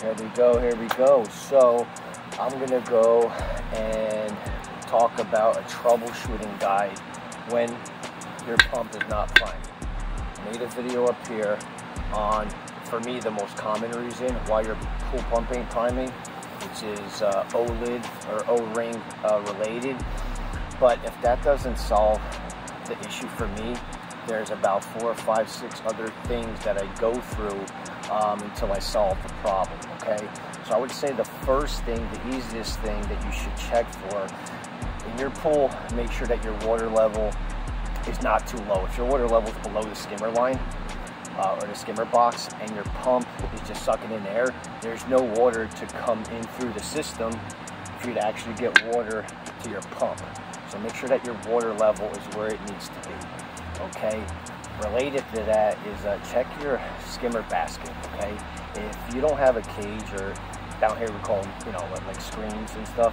Here we go, here we go. So I'm gonna go and talk about a troubleshooting guide when your pump is not priming. I made a video up here on, for me, the most common reason why your pool pump ain't priming, which is O-lid or O-ring related. But if that doesn't solve the issue for me, there's about 4, 5, 6 other things that I go through until I solve the problem, okay? So I would say the first thing, the easiest thing that you should check for in your pool, make sure that your water level is not too low. If your water level is below the skimmer line or the skimmer box and your pump is just sucking in air, there's no water to come in through the system for you to actually get water to your pump. So make sure that your water level is where it needs to be, okay? Related to that is check your skimmer basket, okay? If you don't have a cage, or down here we call them, you know, like screens and stuff,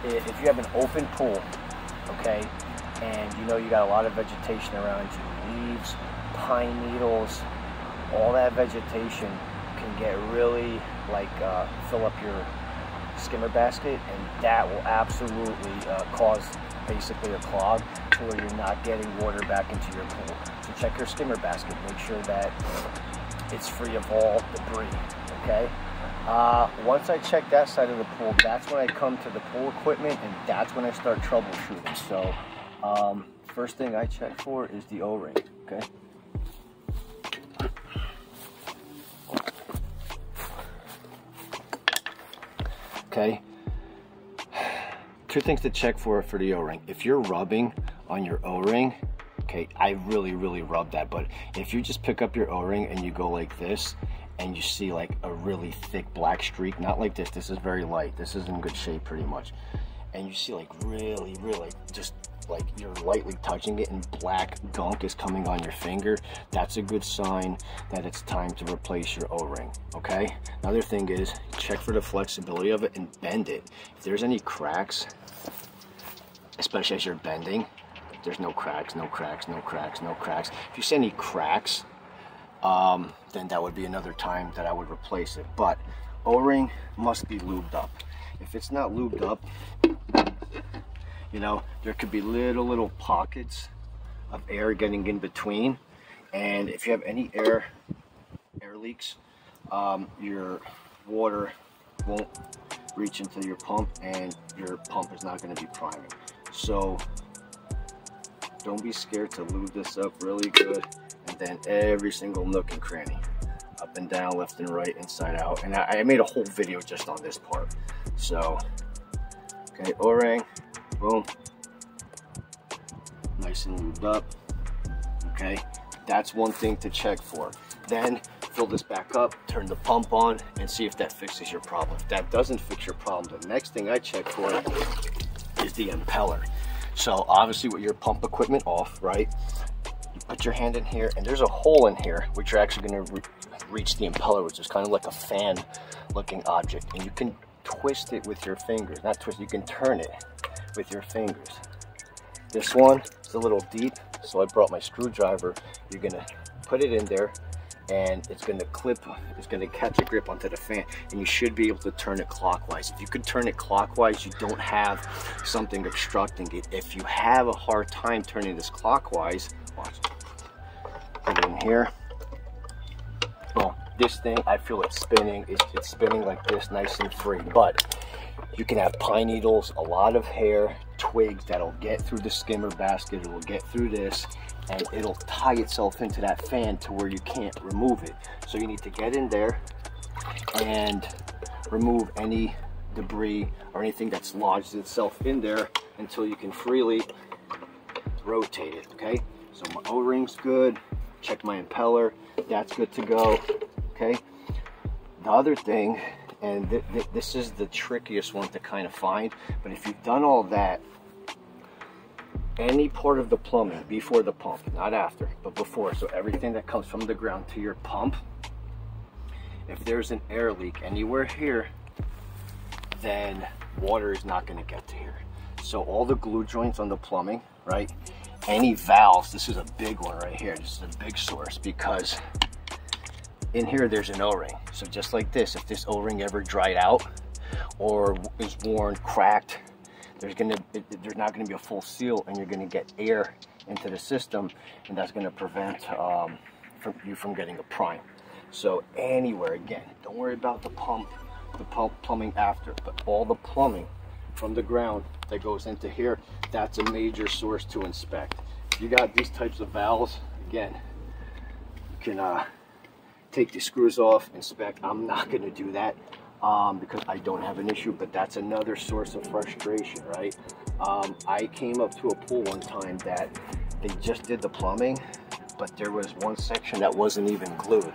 if you have an open pool, okay, and you know you got a lot of vegetation around you, leaves, pine needles, all that vegetation can get really like fill up your skimmer basket, and that will absolutely cause basically a clog to where you're not getting water back into your pool. So check your skimmer basket, make sure that it's free of all debris, okay? Once I check that side of the pool, that's when I come to the pool equipment, and that's when I start troubleshooting. So first thing I check for is the O-ring, okay? Okay, 2 things to check for the O-ring. If you're rubbing on your O-ring, okay, I really rub that, but if you just pick up your O-ring and you go like this and you see like a really thick black streak, not like this, this is very light, this is in good shape pretty much, and you see like really just like you're lightly touching it and black gunk is coming on your finger, that's a good sign that it's time to replace your O-ring, okay? Another thing is check for the flexibility of it and bend it. If there's any cracks, especially as you're bending, there's no cracks. If you see any cracks, then that would be another time that I would replace it. But O-ring must be lubed up. If it's not lubed up, you know, there could be little pockets of air getting in between, and if you have any air leaks, your water won't reach into your pump and your pump is not going to be priming. So don't be scared to lube this up really good, and then every single nook and cranny, up and down, left and right, inside out. And I made a whole video just on this part. So okay, O-ring, boom, nice and lubed up, okay? That's one thing to check for. Then fill this back up, turn the pump on, and see if that fixes your problem. If that doesn't fix your problem, the next thing I check for is the impeller. So obviously with your pump equipment off, right, you put your hand in here, and there's a hole in here which you're actually going to reach the impeller, which is kind of like a fan looking object, and you can twist it with your fingers. Not twist, you can turn it with your fingers. This one is a little deep, so I brought my screwdriver. You're gonna put it in there, and it's gonna clip, it's gonna catch a grip onto the fan, and you should be able to turn it clockwise. If you could turn it clockwise, you don't have something obstructing it. If you have a hard time turning this clockwise, watch, put it in here. Well, this thing, I feel it spinning. It's spinning like this, nice and free. But you can have pine needles, a lot of hair, twigs that'll get through the skimmer basket. It will get through this, and it'll tie itself into that fan to where you can't remove it. So you need to get in there and remove any debris or anything that's lodged itself in there until you can freely rotate it, okay? So my O-ring's good. Check my impeller, that's good to go, okay? The other thing, and this is the trickiest one to kind of find, but if you've done all that, any part of the plumbing before the pump, not after, but before, so everything that comes from the ground to your pump, if there's an air leak anywhere here, then water is not going to get to here. So all the glue joints on the plumbing, right? Any valves, this is a big one right here. This is a big source, because in here there's an O-ring. So just like this, if this O-ring ever dried out or is worn, cracked, there's not gonna be a full seal, and you're gonna get air into the system, and that's gonna prevent you from getting a prime. So anywhere, again, don't worry about the plumbing after, but all the plumbing from the ground that goes into here, that's a major source to inspect. If you got these types of valves, again, you can take the screws off, inspect. I'm not going to do that because I don't have an issue, but that's another source of frustration, right? I came up to a pool one time that they just did the plumbing, but there was one section that wasn't even glued.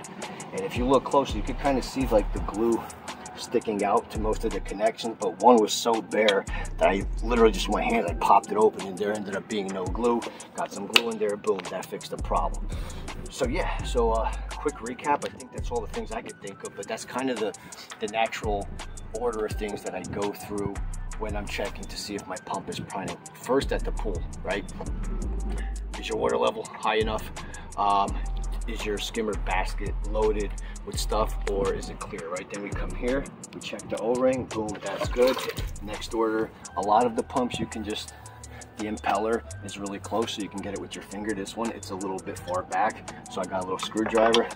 And if you look closely, you could kind of see like the glue sticking out to most of the connections, but one was so bare that I literally just my hand, I popped it open, and there ended up being no glue. Got some glue in there, boom, that fixed the problem. So yeah, quick recap, I think that's all the things I could think of, but that's kind of the natural order of things that I go through when I'm checking to see if my pump is priming. First at the pool, right? Is your water level high enough? Is your skimmer basket loaded with stuff, or is it clear, right? Then we come here, we check the O-ring, boom, that's good. Next order, a lot of the pumps you can just, the impeller is really close, so you can get it with your finger. This one, it's a little bit far back, so I got a little screwdriver,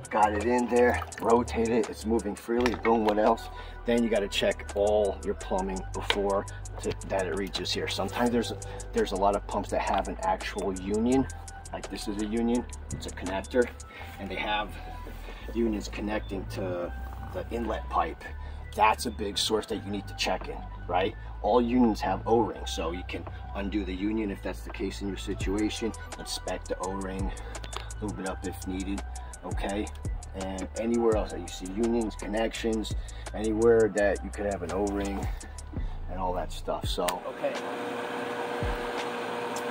got it in there, rotate it, it's moving freely, boom, what else? Then you got to check all your plumbing before that it reaches here. Sometimes there's a lot of pumps that have an actual union, like this is a union, it's a connector, and they have unions connecting to the inlet pipe. That's a big source that you need to check in, right? All unions have O-rings, so you can undo the union if that's the case in your situation, inspect the O-ring, lube it up if needed, okay? And anywhere else that you see unions, connections, anywhere that you could have an O-ring and all that stuff. So okay,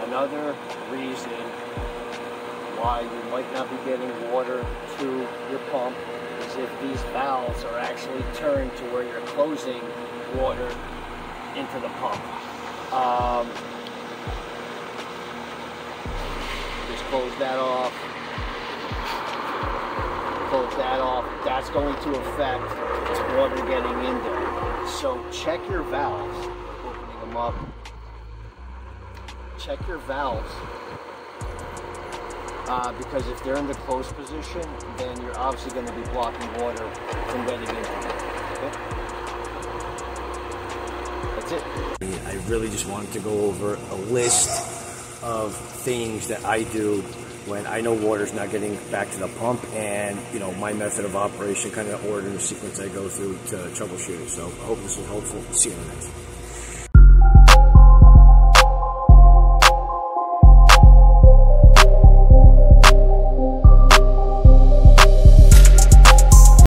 another reason why you might not be getting water to your pump is if these valves are actually turned to where you're closing water into the pump. Just close that off. Close that off. That's going to affect water getting in there. So check your valves. Opening them up. Check your valves. Because if they're in the closed position, then you're obviously going to be blocking water from getting into them. Okay? That's it. I really just wanted to go over a list of things that I do when I know water's not getting back to the pump, and my method of operation, kind of order and sequence I go through to troubleshooting. So I hope this was helpful. See you in the next one.